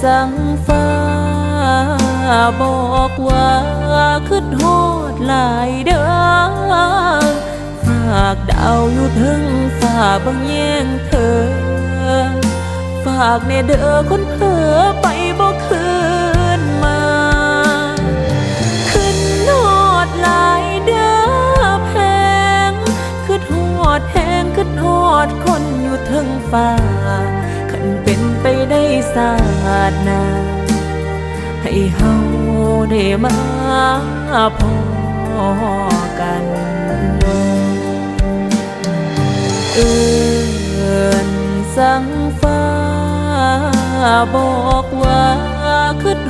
สั่งฟ้าบอกว่าคิดฮอดหลายเด้อฝากดาวอยู่ถึงฟ้าบางแย่งเธอฝากแน่เด้อคนเผลอไปบ่คืนมาขึ้นฮอดหลายเด้อแพงคิดฮอดแหงคิดฮอดคนอยู่ถึงฟ้าคันเป็นไปได้ศาสตร์หน้าให้เฮาได้มาพอกันเอิ้นสั่งฟ้าบอกว่าคิดฮ